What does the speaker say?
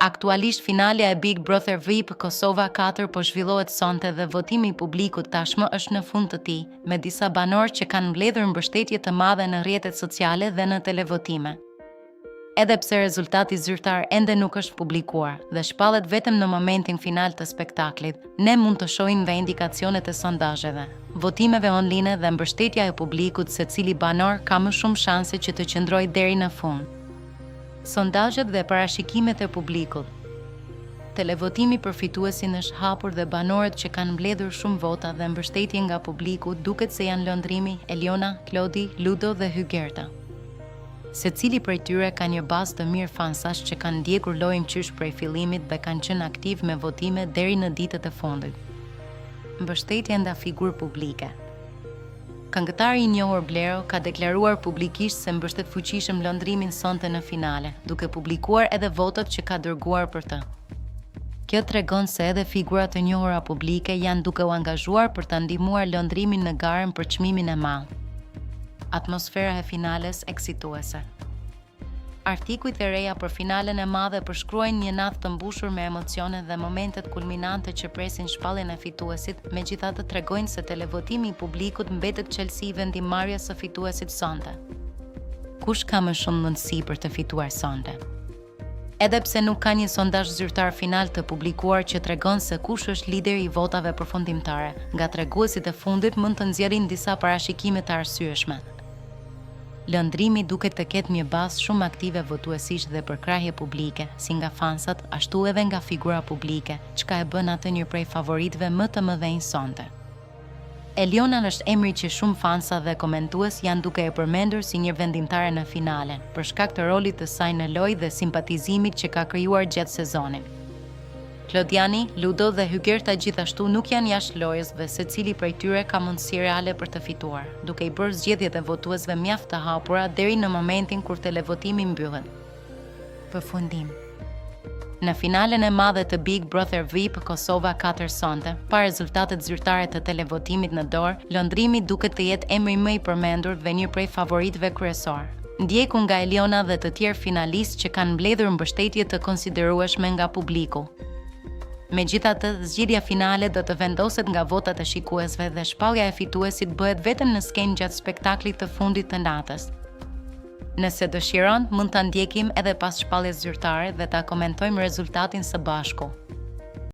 Aktualisht finalja e Big Brother VIP Kosova 4 po zhvillohet sonte dhe votimi i publikut tashmë është në fund të tij, me disa banorë që kanë mbledhur mbështetje të madhe në rrjetet sociale dhe në televotime. Edhe pse rezultati zyrtar ende nuk është publikuar dhe shpallet vetëm në momentin final të spektaklit, ne mund të shohim dhe indikacionet e sondazheve, votimeve online dhe mbështetja e publikut se cili banor ka më shumë shanse që të qëndrojë deri në fund. Sondazhet dhe parashikimet e publikut. Televotimi për fituesin është hapur dhe banorët që kanë mbledhur shumë vota dhe mbështetje nga publiku duket se janë Lëndrimi, Eliona, Klodi, Ludo dhe Hygerta. Secili prej tyre ka një bazë të mirë fansash që kanë ndjekur lojën qysh prej fillimit dhe kanë qenë aktiv me votime deri në ditët e fundit. Mbështetje nga figurë publike. Këngëtari i njohur Blero ka deklaruar publikisht se mbështet fuqishëm Lëndrimin sonte në finale, duke publikuar edhe votat që ka dërguar për të. Kjo tregon se edhe figurat e njohura publike janë duke u angazhuar për ta ndihmuar Lëndrimin në garën për çmimin e madh. Atmosfera e finales eksituese. Artikujt e reja për finalen e madhe përshkruajnë një natë të mbushur me emocione dhe momentet kulminante që presin shpalljen e fituesit, megjithatë tregojnë se televotimi i publikut mbetet çelësi i vendimarrjes së fituesit sonte. Kush ka më shumë mundësi për të fituar sonte? Edhe pse nuk ka një sondazh zyrtar final të publikuar që tregon se kush është lideri i votave përfundimtare, nga treguesit e fundit mund të nxjerrin disa parashikime të arsyeshme. Lëndrimi duket të ketë një bazë shumë aktive votuesish dhe përkrahje publike, si nga fansat, ashtu edhe nga figura publike, çka e bën atë një prej favoritëve më të mëdhenj sonte. Eliona është emri që shumë fansa dhe komentues janë duke e përmendur si një vendimtare në finale, për shkak të rolit të saj në lojë dhe simpatizimit që ka krijuar gjatë sezonit. Klodiani, Ludo dhe Hygerta gjithashtu nuk janë jashtë lojës dhe secili prej tyre ka mundësi reale për të fituar, duke i bërë zgjedhjet e votuesve mjaft të hapura deri në momentin kur televotimi mbyllet. Përfundim. Në finalen e madhe të Big Brother VIP Kosova 4 sonte, pa rezultatet zyrtare të televotimit në dorë, Lëndrimi duket të jetë emri më i përmendur dhe një prej favoritëve kryesor. Ndjekur nga Eliona dhe të tjerë finalistë që kanë mbledhur mbështetje të konsiderueshme nga publiku. Megjithatë, zgjidhja finale do të vendoset nga votat e shikuesve dhe shpallja e fituesit bëhet vetëm në skenë gjatë spektaklit të fundit të natës. Nëse dëshiron, mund ta ndjekim edhe pas shpalljes zyrtare dhe ta komentojmë rezultatin së bashku.